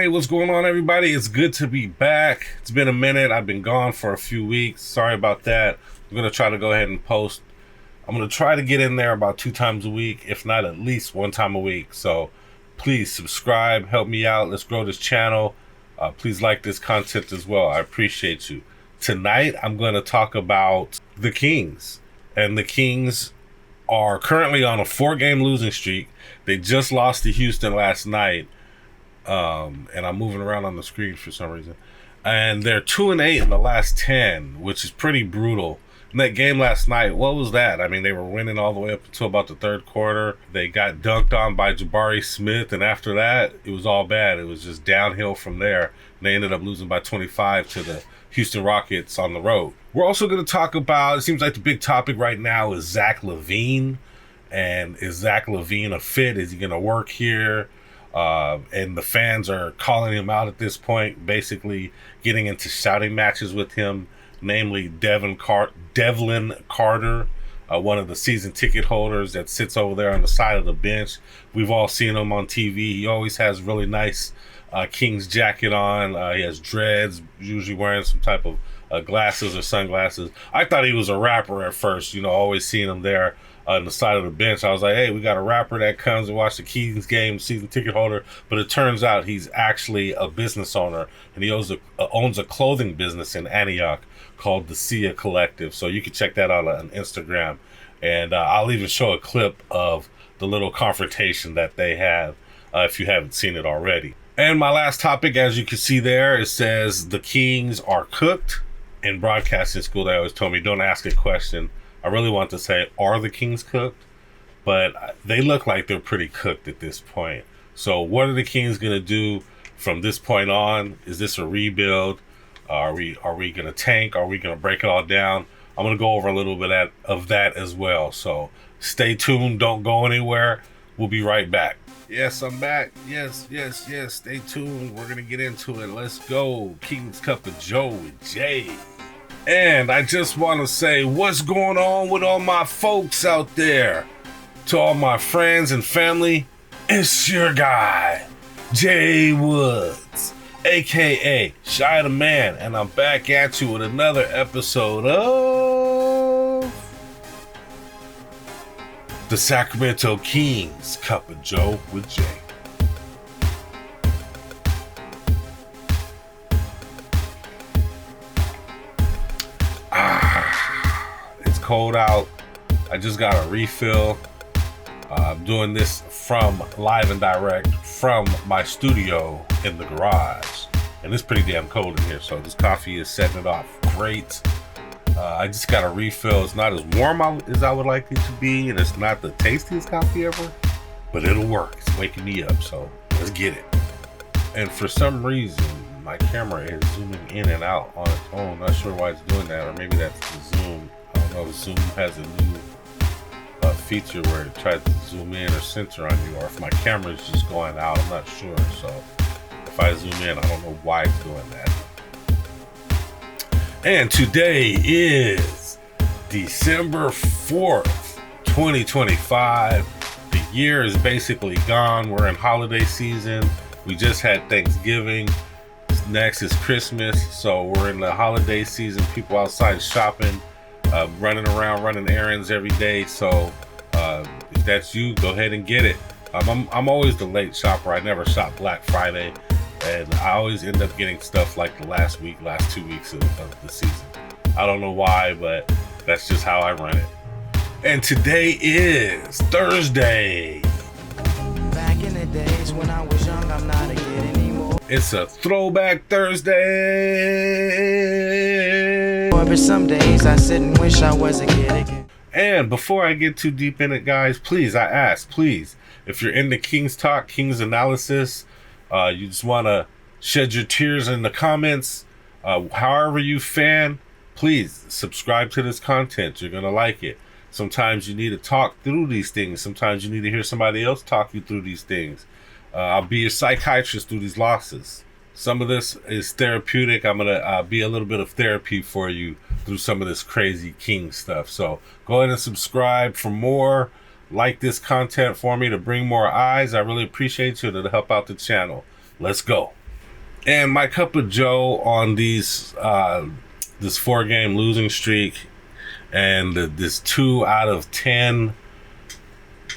Hey, what's going on, everybody? It's good to be back. It's been a minute. I've been gone for a few weeks. Sorry about that. I'm going to try to go ahead and post. I'm going to try to get in there about 2 times a week, if not at least 1 time a week. So please subscribe, help me out. Let's grow this channel. Please like this content as well. I appreciate you. Tonight, I'm going to talk about the Kings. And the Kings are currently on a 4-game losing streak. They just lost to Houston last night. And I'm moving around on the screen for some reason. And they're 2-8 in the last 10, which is pretty brutal. In that game last night, what was that? I mean, they were winning all the way up until about the third quarter. They got dunked on by Jabari Smith, and after that, it was all bad. It was just downhill from there. And they ended up losing by 25 to the Houston Rockets on the road. We're also going to talk about, it seems like the big topic right now is Zach Levine. And is Zach Levine a fit? Is he going to work here? And the fans are calling him out at this point, basically getting into shouting matches with him, namely Devlin Carter, one of the season ticket holders that sits over there on the side of the bench. We've all seen him on TV. He always has really nice Kings jacket on. He has dreads, usually wearing some type of glasses or sunglasses. I thought he was a rapper at first, always seeing him there on the side of the bench. I was like, hey, we got a rapper that comes and watch the Kings game, season ticket holder. But it turns out he's actually a business owner, and he owns a clothing business in Antioch called the Sia Collective. So you can check that out on Instagram. And I'll even show a clip of the little confrontation that they have if you haven't seen it already. And my last topic, as you can see there, it says the Kings are cooked. In broadcasting school, they always told me, don't ask a question. I really want to say, are the Kings cooked? But they look like they're pretty cooked at this point. So what are the Kings going to do from this point on? Is this a rebuild? Are we going to tank? Are we going to break it all down? I'm going to go over a little bit of that as well. So stay tuned. Don't go anywhere. We'll be right back. Yes, I'm back. Yes. Stay tuned. We're going to get into it. Let's go. King's Cup of Joe with Jay. And I just want to say, what's going on with all my folks out there? To all my friends and family, it's your guy, Jay Woods, a.k.a. Shy the Man, and I'm back at you with another episode of the Sacramento Kings Cup of Joe with Jay. It's cold out. I just got a refill. I'm doing this from live and direct from my studio in the garage. And it's pretty damn cold in here, so this coffee is setting it off great. I just got a refill. It's not as warm as I would like it to be, and it's not the tastiest coffee ever, but it'll work. It's waking me up, so let's get it. And for some reason, my camera is zooming in and out on its own. Not sure why it's doing that, or maybe that's the zoom. I don't know if Zoom has a new feature where it tries to zoom in or center on you, or if my camera is just going out. I'm not sure. So if I zoom in, I don't know why it's doing that. And today is December 4th, 2025. The year is basically gone. We're in holiday season. We just had Thanksgiving. Next is Christmas. So we're in the holiday season. People outside shopping, running around, running errands every day. So if that's you, go ahead and get it. I'm always the late shopper. I never shop Black Friday. And I always end up getting stuff like the last 2 weeks of the season. I don't know why, but that's just how I run it. And today is Thursday. Back in the days when I was young, I'm not a kid anymore. It's a throwback Thursday. But some days I sit and wish I was a kid again. And before I get too deep in it, guys, please, if you're into Kings Talk, Kings Analysis, you just want to shed your tears in the comments, however you fan, please subscribe to this content. You're going to like it. Sometimes you need to talk through these things. Sometimes you need to hear somebody else talk you through these things. I'll be your psychiatrist through these losses. Some of this is therapeutic. I'm going to be a little bit of therapy for you through some of this crazy King stuff. So go ahead and subscribe for more. Like this content for me to bring more eyes. I really appreciate you to help out the channel. Let's go. And my cup of Joe on these this 4-game losing streak and this 2 out of 10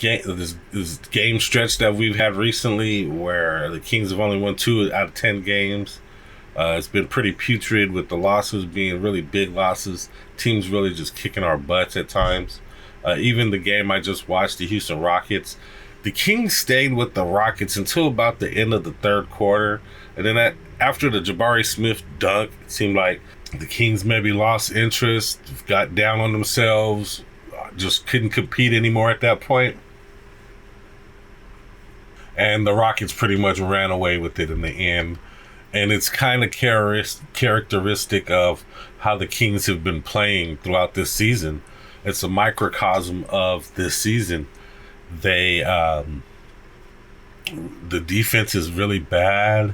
this game stretch that we've had recently, where the Kings have only won 2 out of 10 games. It's been pretty putrid, with the losses being really big losses. Teams really just kicking our butts at times. Even the game I just watched, the Houston Rockets, the Kings stayed with the Rockets until about the end of the third quarter. And then after the Jabari Smith dunk, it seemed like the Kings maybe lost interest, got down on themselves, just couldn't compete anymore at that point. And the Rockets pretty much ran away with it in the end. And it's kind of characteristic of how the Kings have been playing throughout this season. It's a microcosm of this season. The defense is really bad.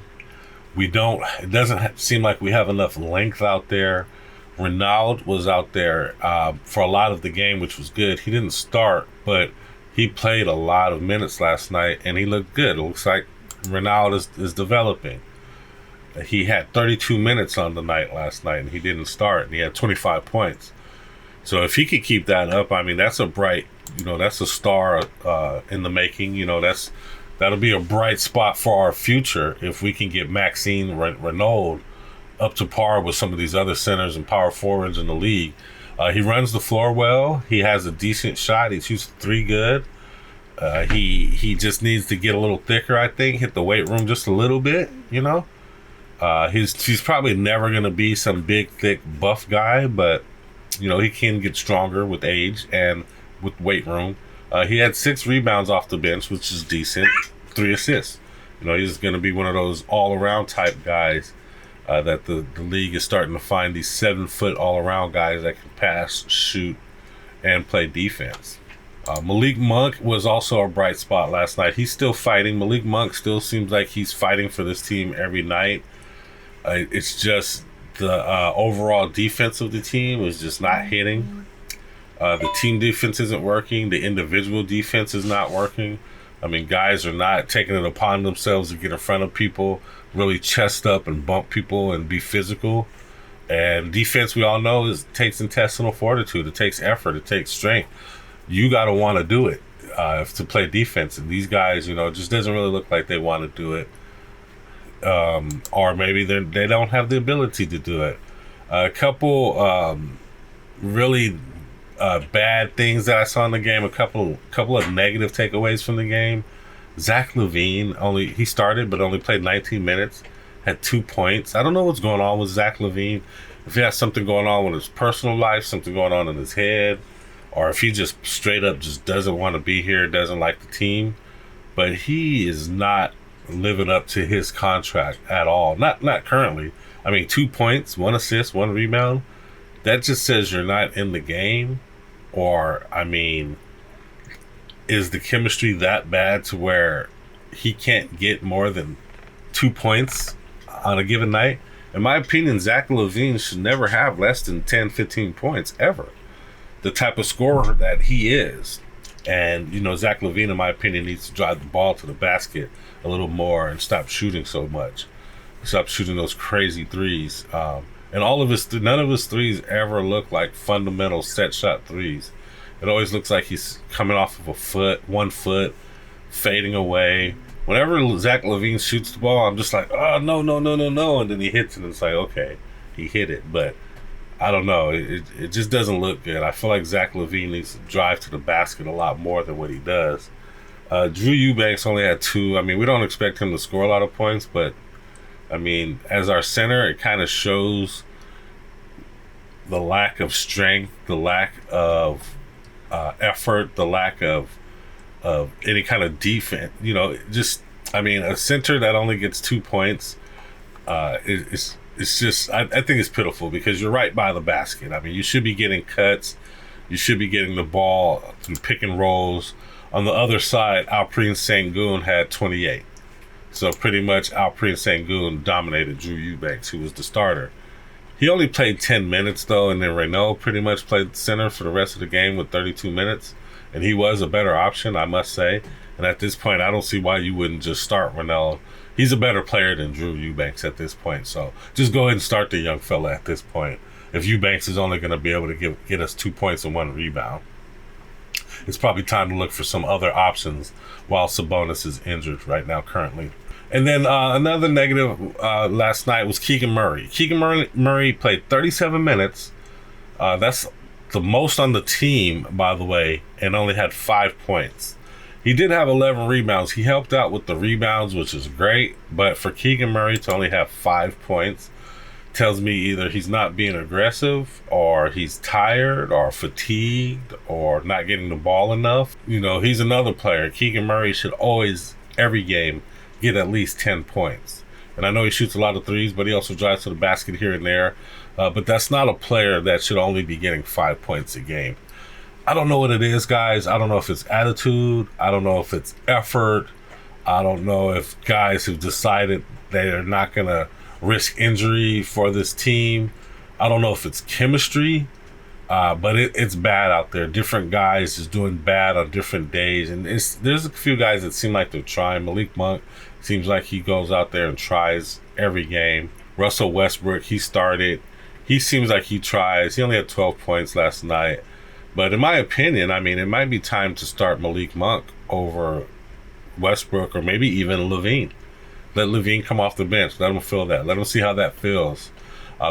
It doesn't seem like we have enough length out there. Ronaldo was out there for a lot of the game, which was good. He didn't start, but he played a lot of minutes last night, and he looked good. It looks like Ronaldo is developing. He had 32 minutes on the night last night, and he didn't start, and he had 25 points. So if he could keep that up, I mean, that's a bright, that's a star in the making. That'll be a bright spot for our future if we can get Maxime Renaud up to par with some of these other centers and power forwards in the league. He runs the floor well. He has a decent shot. He shoots 3 good. He just needs to get a little thicker, I think, hit the weight room just a little bit, He's probably never going to be some big, thick, buff guy, but, he can get stronger with age and with weight room. He had 6 rebounds off the bench, which is decent, 3 assists. He's going to be one of those all-around type guys that the league is starting to find, these 7-foot all-around guys that can pass, shoot, and play defense. Malik Monk was also a bright spot last night. He's still fighting. Malik Monk still seems like he's fighting for this team every night. It's just the overall defense of the team is just not hitting. The team defense isn't working. The individual defense is not working. I mean, guys are not taking it upon themselves to get in front of people, really chest up and bump people and be physical. And defense, we all know, takes intestinal fortitude. It takes effort. It takes strength. You got to want to do it to play defense. And these guys, it just doesn't really look like they want to do it. Or maybe they don't have the ability to do it. A couple really bad things that I saw in the game. A couple of negative takeaways from the game. Zach Levine he started but only played 19 minutes. Had 2 points. I don't know what's going on with Zach Levine. If he has something going on with his personal life, something going on in his head, or if he just straight up just doesn't want to be here, doesn't like the team. But he is not living up to his contract at all. Not currently. I mean, 2 points, 1 assist, 1 rebound. That just says you're not in the game. Or, I mean, is the chemistry that bad to where he can't get more than 2 points on a given night? In my opinion, Zach Levine should never have less than 10, 15 points ever. The type of scorer that he is. And, Zach Levine, in my opinion, needs to drive the ball to the basket a little more and stop shooting so much. Stop shooting those crazy threes. And none of his threes ever look like fundamental set shot threes. It always looks like he's coming off of 1 foot, fading away. Whenever Zach Levine shoots the ball, I'm just like, oh, no. And then he hits it and it's like, okay, he hit it. But I don't know. It just doesn't look good. I feel like Zach Levine needs to drive to the basket a lot more than what he does. Drew Eubanks only had 2. I mean, we don't expect him to score a lot of points, but I mean, as our center, it kind of shows the lack of strength, the lack of effort, the lack of any kind of defense. A center that only gets 2 points, it's just, I think it's pitiful because you're right by the basket. I mean, you should be getting cuts. You should be getting the ball through pick and rolls. On the other side, Alperen Sengun had 28. So pretty much Alperen Sengun dominated Drew Eubanks, who was the starter. He only played 10 minutes, though, and then Renaud pretty much played center for the rest of the game with 32 minutes. And he was a better option, I must say. And at this point, I don't see why you wouldn't just start Renaud He's a better player than Drew Eubanks at this point. So just go ahead and start the young fella at this point. If Eubanks is only going to be able to get us 2 points and 1 rebound, it's probably time to look for some other options while Sabonis is injured right now currently. And then another negative last night was Keegan Murray. Keegan Murray played 37 minutes. That's the most on the team, by the way, and only had 5 points. He did have 11 rebounds. He helped out with the rebounds, which is great. But for Keegan Murray to only have 5 points tells me either he's not being aggressive, or he's tired, or fatigued, or not getting the ball enough. You know, he's another player. Keegan Murray should always, every game, get at least 10 points. And I know he shoots a lot of threes, but he also drives to the basket here and there. But that's not a player that should only be getting 5 points a game. I don't know what it is, guys. I don't know if it's attitude. I don't know if it's effort. I don't know if guys have decided they're not going to risk injury for this team. I don't know if it's chemistry, but it's bad out there. Different guys is doing bad on different days. And there's a few guys that seem like they're trying. Malik Monk seems like he goes out there and tries every game. Russell Westbrook, he started. He seems like he tries. He only had 12 points last night. But in my opinion, I mean, it might be time to start Malik Monk over Westbrook, or maybe even Levine. Let Levine come off the bench. Let him feel that. Let him see how that feels.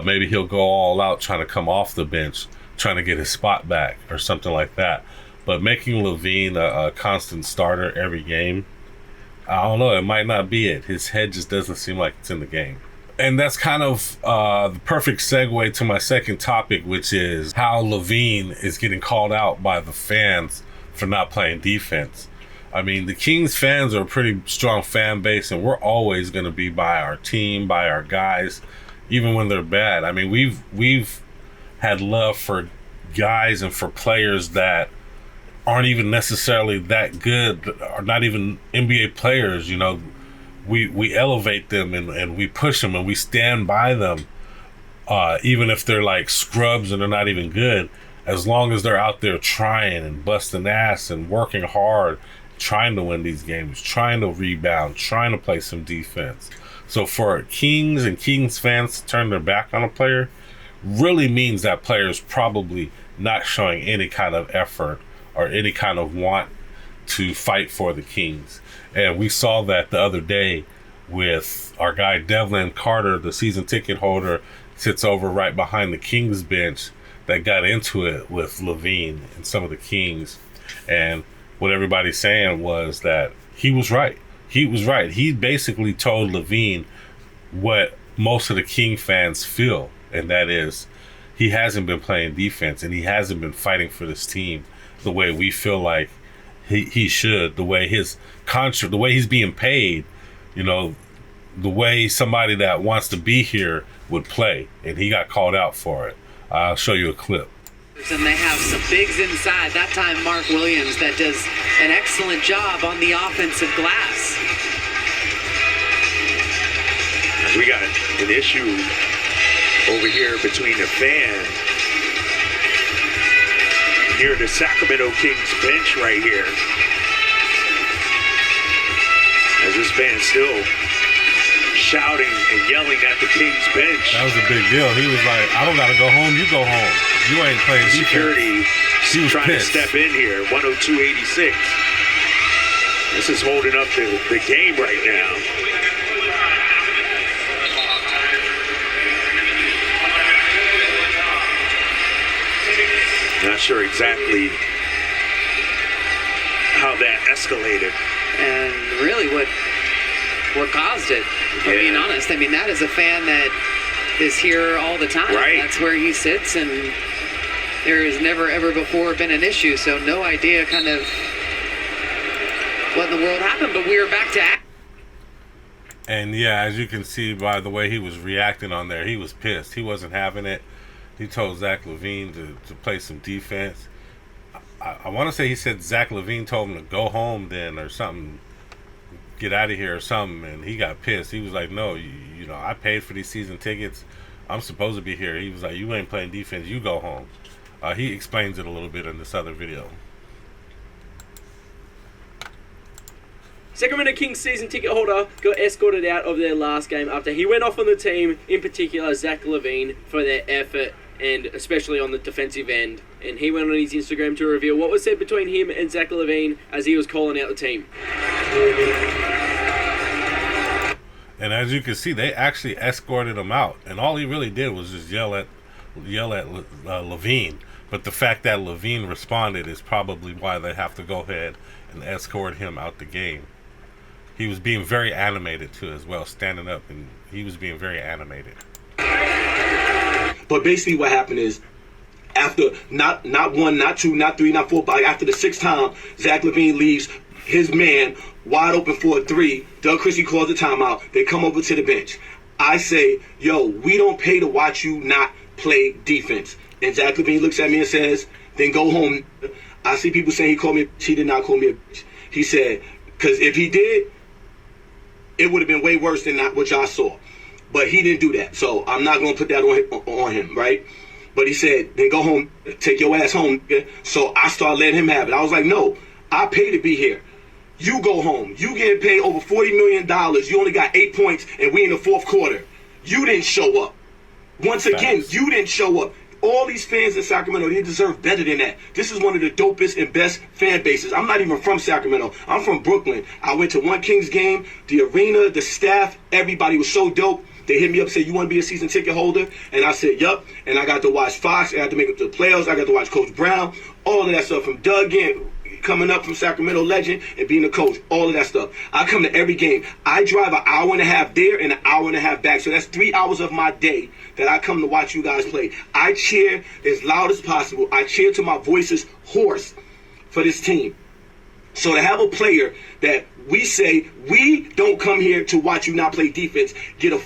Maybe he'll go all out trying to come off the bench, trying to get his spot back or something like that. But making Levine a constant starter every game, I don't know. It might not be it. His head just doesn't seem like it's in the game. And that's kind of the perfect segue to my second topic, which is how Levine is getting called out by the fans for not playing defense. I mean, the Kings fans are a pretty strong fan base, and we're always going to be by our team, by our guys, even when they're bad. I mean, we've had love for guys and for players that aren't even necessarily that good, or not even NBA players. You know, we elevate them and we push them and we stand by them, even if they're like scrubs and they're not even good, as long as they're out there trying and busting ass and working hard, trying to win these games, trying to rebound, trying to play some defense. So for Kings and Kings fans to turn their back on a player really means that player is probably not showing any kind of effort or any kind of want to fight for the Kings. And we saw that the other day with our guy Devlin Carter, the season ticket holder, sits over right behind the Kings bench, that got into it with Levine and some of the Kings. And what everybody's saying was that he was right. He was right. He basically told Levine what most of the King fans feel, and that is he hasn't been playing defense and he hasn't been fighting for this team the way we feel like he should, the way his contract, the way he's being paid, you know, the way somebody that wants to be here would play, and he got called out for it. I'll show you a clip. And they have some bigs inside. That time, Mark Williams, that does an excellent job on the offensive glass. We got an issue over here between the fan near the Sacramento Kings bench right here. As this fan's still shouting and yelling at the Kings bench. That was a big deal. He was like, I don't got to go home. You go home. You ain't playing defense. Security trying pissed. to step in here. 102.86. This is holding up the game right now. Not sure exactly how that escalated. And really what caused it, if I'm being honest. I mean, that is a fan that is here all the time. Right. That's where he sits, and there has never, ever before been an issue. So no idea kind of what in the world happened, but we were back to act. And yeah, as you can see by the way he was reacting on there, he was pissed. He wasn't having it. He told Zach Levine to play some defense. I want to say he said Zach Levine told him to go home then or something, get out of here or something, and he got pissed. He was like, no, you know, I paid for these season tickets. I'm supposed to be here. He was like, you ain't playing defense. You go home. He explains it a little bit in this other video. Sacramento Kings season ticket holder got escorted out of their last game after he went off on the team, in particular Zach Levine, for their effort and especially on the defensive end. And he went on his Instagram to reveal what was said between him and Zach Levine as he was calling out the team. And as you can see, they actually escorted him out, and all he really did was just yell at Levine. But the fact that Levine responded is probably why they have to go ahead and escort him out the game. He was being very animated too, as well, standing up, and he was being very animated. But basically, what happened is, after not one, not two, not three, not four, but after the sixth time, Zach Levine leaves his man wide open for a three. Doug Christie calls the timeout. They come over to the bench. I say, yo, we don't pay to watch you not play defense. And Zach Levine looks at me and says, then go home. I see people saying he called me a bitch. He did not call me a bitch. He said, because if he did, it would have been way worse than what y'all saw. But he didn't do that. So I'm not going to put that on him, right? But he said, then go home, take your ass home. So I started letting him have it. I was like, no, I pay to be here. You go home. You getting paid over $40 million. You only got 8 points, and we in the fourth quarter. You didn't show up. Once again, you didn't show up. All these fans in Sacramento, they deserve better than that. This is one of the dopest and best fan bases. I'm not even from Sacramento. I'm from Brooklyn. I went to one Kings game. The arena, the staff, everybody was so dope. They hit me up and said, you want to be a season ticket holder? And I said, yup. And I got to watch Fox. I got to make it to the playoffs. I got to watch Coach Brown. All of that stuff from Doug coming up from Sacramento legend and being a coach. All of that stuff. I come to every game. I drive an hour and a half there and an hour and a half back. So that's 3 hours of my day that I come to watch you guys play. I cheer as loud as possible. I cheer till my voice is hoarse for this team. So to have a player that we say, we don't come here to watch you not play defense, get a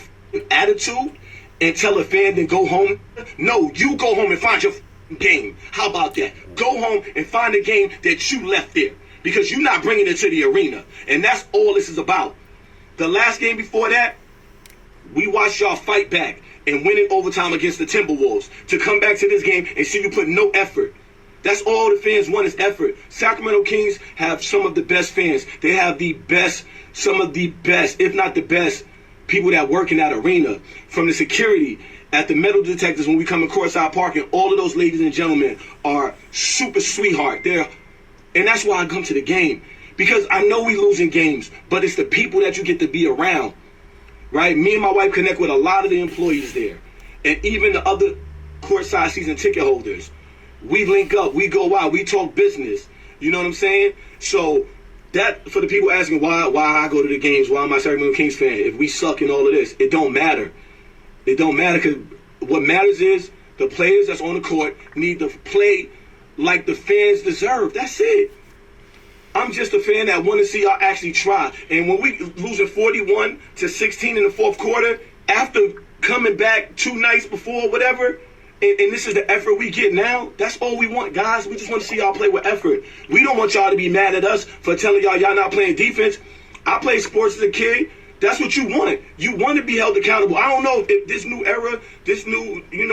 attitude and tell a fan then go home. No, you go home and find your game. How about that? Go home and find the game that you left there, because you're not bringing it to the arena. And that's all this is about. The last game before that, we watched y'all fight back and win in overtime against the Timberwolves. To come back to this game and see you put no effort. That's all the fans want is effort. Sacramento Kings have some of the best fans. They have the best, some of the best, if not the best, people that work in that arena. From the security at the metal detectors when we come in courtside parking, all of those ladies and gentlemen are super sweetheart. And that's why I come to the game. Because I know we losing games, but it's the people that you get to be around. Right? Me and my wife connect with a lot of the employees there. And even the other courtside season ticket holders. We link up, we go out, we talk business. You know what I'm saying? So that, for the people asking why I go to the games, why am I a Sacramento Kings fan, if we suck in all of this, it don't matter. It don't matter, because what matters is the players that's on the court need to play like the fans deserve. That's it. I'm just a fan that want to see y'all actually try. And when we losing 41-16 in the fourth quarter, after coming back 2 nights before, whatever, and this is the effort we get now, that's all we want, guys. We just want to see y'all play with effort. We don't want y'all to be mad at us for telling y'all not playing defense. I played sports as a kid. That's what you want. You want to be held accountable. I don't know if this new era,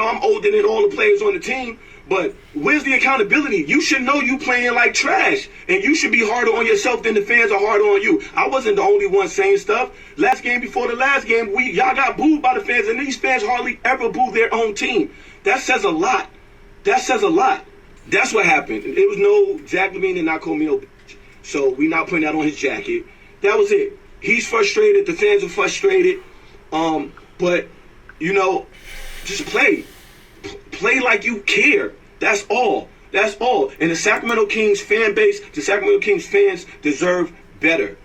I'm older than all the players on the team, but where's the accountability? You should know you playing like trash, and you should be harder on yourself than the fans are harder on you. I wasn't the only one saying stuff. Last game before the last game, y'all got booed by the fans, and these fans hardly ever boo their own team. That says a lot. That says a lot. That's what happened. It was no Zach Levine did not call me no bitch. So we not putting that on his jacket. That was it. He's frustrated. The fans are frustrated. But, just play. Play like you care. That's all. That's all. And the Sacramento Kings fan base, the Sacramento Kings fans deserve better.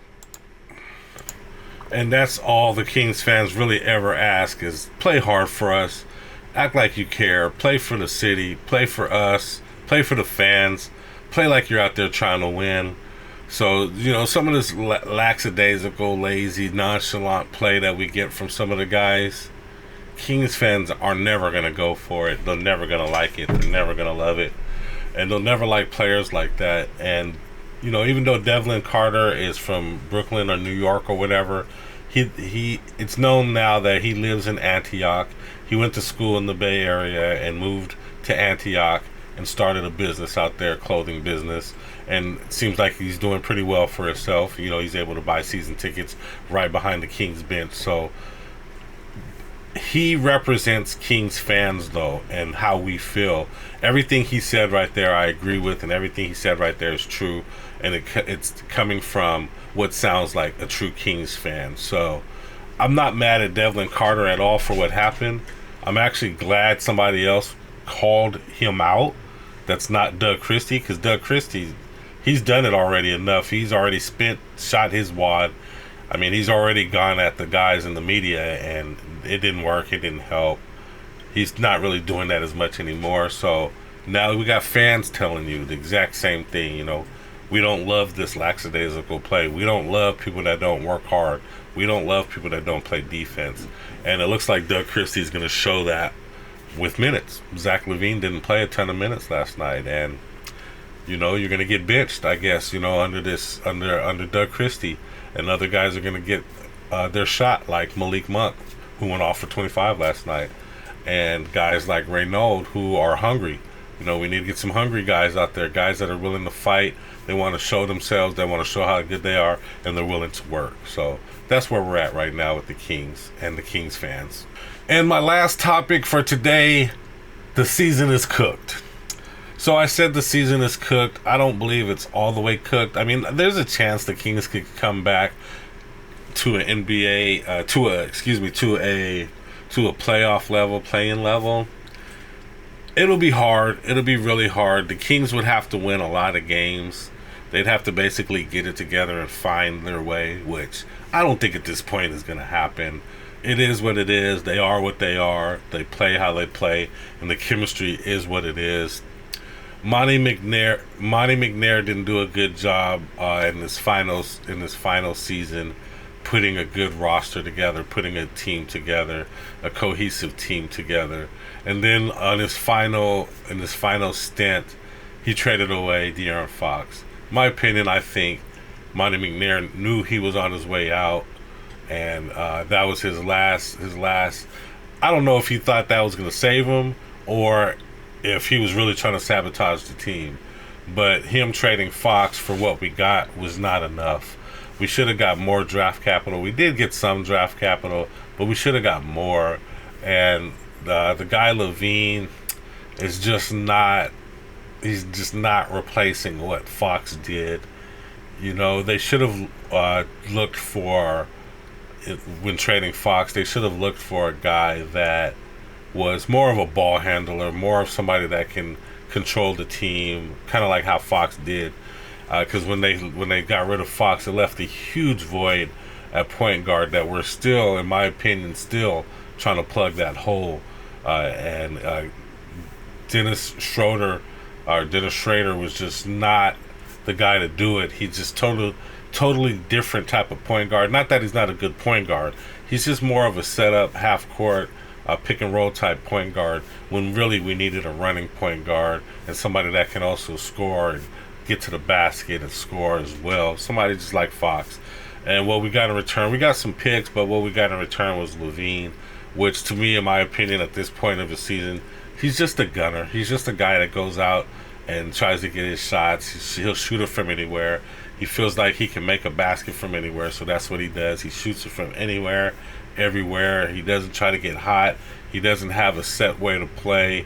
And that's all the Kings fans really ever ask is play hard for us. Act like you care. Play for the city. Play for us. Play for the fans. Play like you're out there trying to win. So, some of this lackadaisical, lazy, nonchalant play that we get from some of the guys, Kings fans are never going to go for it. They're never going to like it. They're never going to love it. And they'll never like players like that. And, even though Devlin Carter is from Brooklyn or New York or whatever, it's known now that he lives in Antioch. He went to school in the Bay Area and moved to Antioch and started a business out there, clothing business. and it seems like he's doing pretty well for himself. You know, he's able to buy season tickets right behind the Kings bench. So he represents Kings fans, though, and how we feel. Everything he said right there, I agree with, and everything he said right there is true. And it's coming from what sounds like a true Kings fan. So I'm not mad at Devlin Carter at all for what happened. I'm actually glad somebody else called him out. That's not Doug Christie, because Doug Christie, he's done it already enough. He's already shot his wad. I mean, he's already gone at the guys in the media, and it didn't work. It didn't help. He's not really doing that as much anymore. So now we got fans telling you the exact same thing. You know, we don't love this lackadaisical play. We don't love people that don't work hard. We don't love people that don't play defense. And it looks like Doug Christie is going to show that with minutes. Zach Levine didn't play a ton of minutes last night, and you know, you're going to get benched, I guess, you know, under Doug Christie. And other guys are going to get their shot, like Malik Monk, who went off for 25 last night. And guys like Reynold, who are hungry. You know, we need to get some hungry guys out there, guys that are willing to fight. They want to show themselves. They want to show how good they are, and they're willing to work. So that's where we're at right now with the Kings and the Kings fans. And my last topic for today, the season is cooked. So I said the season is cooked. I don't believe it's all the way cooked. I mean, there's a chance the Kings could come back to an NBA, to a playoff level, play-in level. It'll be hard. It'll be really hard. The Kings would have to win a lot of games. They'd have to basically get it together and find their way, which I don't think at this point is going to happen. It is what it is. They are what they are. They play how they play, and the chemistry is what it is. Monty McNair didn't do a good job in this final season, putting a good roster together, putting a team together, a cohesive team together. And then in his final stint, he traded away De'Aaron Fox. In my opinion, I think Monty McNair knew he was on his way out, and that was his last. I don't know if he thought that was going to save him or if he was really trying to sabotage the team. But him trading Fox for what we got was not enough. We should have got more draft capital. We did get some draft capital, but we should have got more. And the guy Levine is just not. He's just not replacing what Fox did. You know, they should have looked for, when trading Fox, they should have looked for a guy that was more of a ball handler, more of somebody that can control the team, kind of like how Fox did. Because when they got rid of Fox, it left a huge void at point guard that we're still, in my opinion, still trying to plug that hole. And Dennis Schroeder was just not the guy to do it. He's just totally different type of point guard. Not that he's not a good point guard. He's just more of a setup, half court, pick and roll type point guard, when really we needed a running point guard and somebody that can also score and get to the basket and score as well. Somebody just like Fox. And what we got in return, we got some picks, but what we got in return was Levine, which to me, in my opinion, at this point of the season, he's just a gunner. He's just a guy that goes out and tries to get his shots. He'll shoot it from anywhere. He feels like he can make a basket from anywhere, so that's what he does. He shoots it from anywhere, everywhere. He doesn't try to get hot. He doesn't have a set way to play.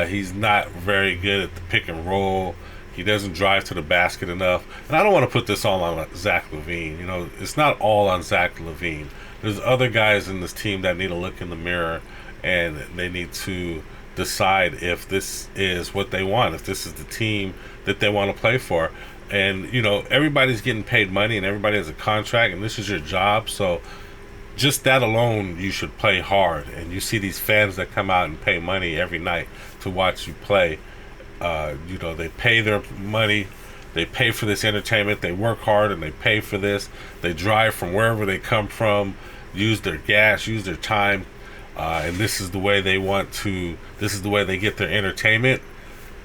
He's not very good at the pick and roll. He doesn't drive to the basket enough. And I don't want to put this all on Zach Levine. You know, it's not all on Zach Levine. There's other guys in this team that need to look in the mirror, and they need to decide if this is what they want, if this is the team that they want to play for. And, you know, everybody's getting paid money and everybody has a contract, and this is your job. So just that alone, you should play hard. And you see these fans that come out and pay money every night to watch you play. You know, they pay their money, they pay for this entertainment, they work hard and they pay for this. They drive from wherever they come from, use their gas, use their time, and this is the way they get their entertainment.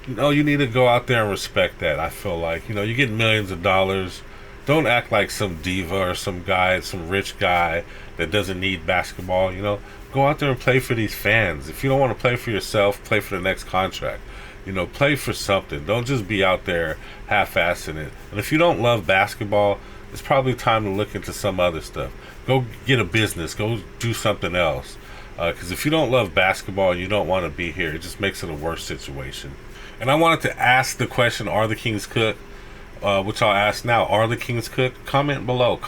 You know, you need to go out there and respect that. I feel like, you know, you get millions of dollars. Don't act like some diva or some guy, some rich guy that doesn't need basketball. You know, go out there and play for these fans. If you don't want to play for yourself, play for the next contract. You know, play for something. Don't just be out there half-assing it. And if you don't love basketball, it's probably time to look into some other stuff. Go get a business. Go do something else. Because if you don't love basketball and you don't want to be here, it just makes it a worse situation. And I wanted to ask the question, are the Kings cooked? Which I'll ask now. Are the Kings cooked? Comment below.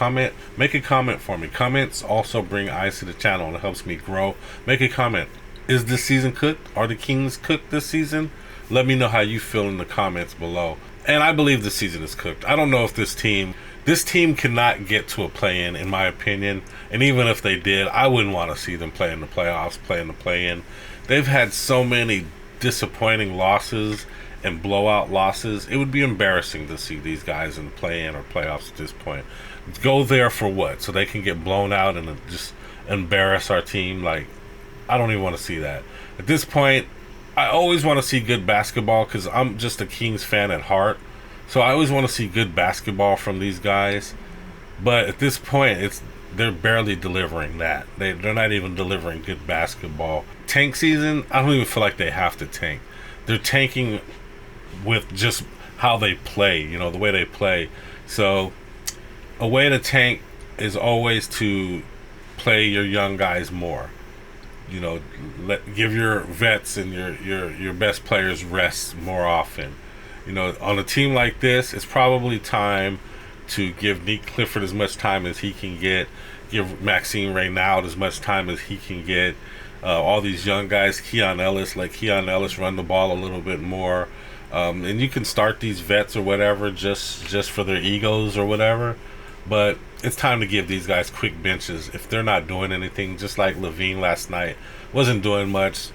Make a comment for me. Comments also bring eyes to the channel and it helps me grow. Make a comment. Is this season cooked? Are the Kings cooked this season? Let me know how you feel in the comments below. And I believe the season is cooked. I don't know if this team cannot get to a play-in, in my opinion. And even if they did, I wouldn't want to see them play in the playoffs, play in the play-in. They've had so many disappointing losses and blowout losses. It would be embarrassing to see these guys in the play-in or playoffs at this point. Go there for what? So they can get blown out and just embarrass our team? Like, I don't even want to see that. At this point, I always want to see good basketball because I'm just a Kings fan at heart. So I always want to see good basketball from these guys. But at this point, they're barely delivering that. They're not even delivering good basketball. Tank season, I don't even feel like they have to tank. They're tanking with just how they play, you know, the way they play. So a way to tank is always to play your young guys more. You know, give your vets and your best players rest more often. You know, on a team like this, it's probably time to give Nick Clifford as much time as he can get. Give Maxime Reynaud as much time as he can get. All these young guys, Keon Ellis, run the ball a little bit more. And you can start these vets or whatever just for their egos or whatever. But it's time to give these guys quick benches if they're not doing anything. Just like Levine last night, wasn't doing much.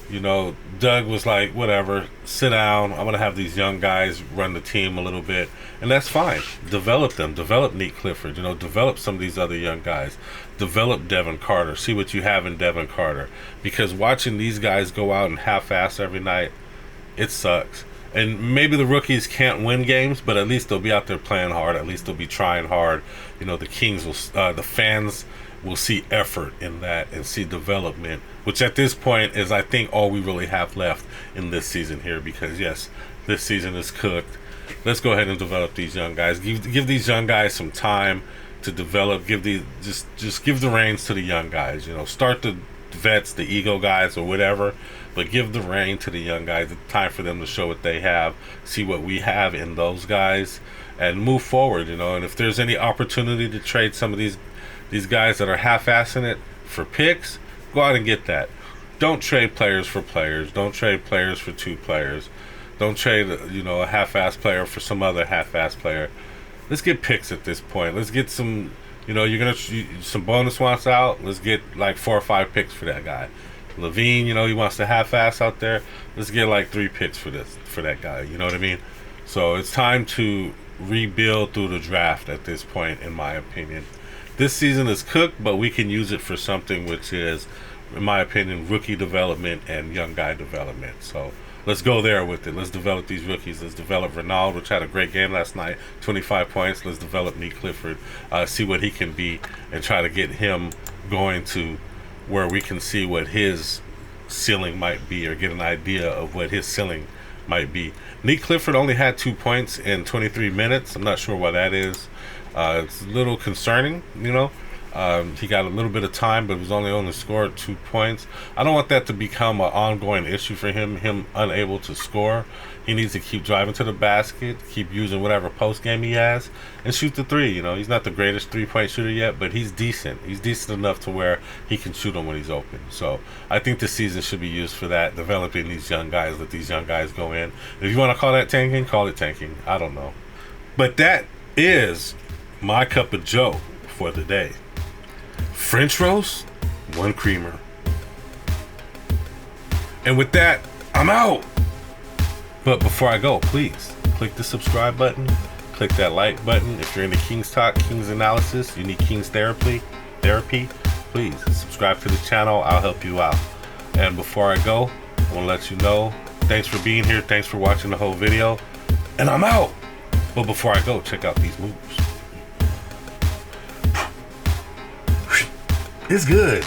You know, Doug was like, whatever, sit down. I'm going to have these young guys run the team a little bit. And that's fine. Develop them. Develop Nick Clifford. You know, develop some of these other young guys. Develop Devin Carter. See what you have in Devin Carter. Because watching these guys go out and half-ass every night, it sucks. And maybe the rookies can't win games, but at least they'll be out there playing hard. At least they'll be trying hard. You know, the Kings will, the fans will see effort in that and see development, which at this point is, I think, all we really have left in this season here. Because yes, this season is cooked. Let's go ahead and develop these young guys. Give these young guys some time to develop. Give these just give the reins to the young guys. You know, start the vets, the ego guys, or whatever. But give the reign to the young guys. It's time for them to show what they have, see what we have in those guys, and move forward, you know. And if there's any opportunity to trade some of these guys that are half-assing it for picks, go out and get that. Don't trade players for players. Don't trade players for two players. Don't trade, you know, a half-ass player for some other half-ass player. Let's get picks at this point. Let's get some, you know, some bonus wants out. Let's get like 4 or 5 picks for that guy. Levine, you know, he wants to half-ass out there. Let's get like 3 picks for that guy. You know what I mean? So it's time to rebuild through the draft at this point, in my opinion. This season is cooked, but we can use it for something which is, in my opinion, rookie development and young guy development. So let's go there with it. Let's develop these rookies. Let's develop Reynaud, which had a great game last night, 25 points. Let's develop Nick Clifford, see what he can be, and try to get him going to where we can see what his ceiling might be, or get an idea of what his ceiling might be. Nick Clifford only had 2 points in 23 minutes. I'm not sure why that is. It's a little concerning, you know. He got a little bit of time, but was only scored 2 points. I don't want that to become an ongoing issue for him unable to score. He needs to keep driving to the basket, keep using whatever post game he has, and shoot the three. You know, he's not the greatest 3-point shooter yet, but he's decent. He's decent enough to where he can shoot them when he's open. So I think this season should be used for that, developing these young guys, let these young guys go in. If you want to call that tanking, call it tanking. I don't know. But that is my cup of joe for the day. French roast, 1 creamer. And with that, I'm out. But before I go, please click the subscribe button, click that like button. If you're into Kings Talk, Kings Analysis, you need Kings Therapy, please subscribe to the channel. I'll help you out. And before I go, I want to let you know, thanks for being here. Thanks for watching the whole video. And I'm out. But before I go, check out these moves. It's good.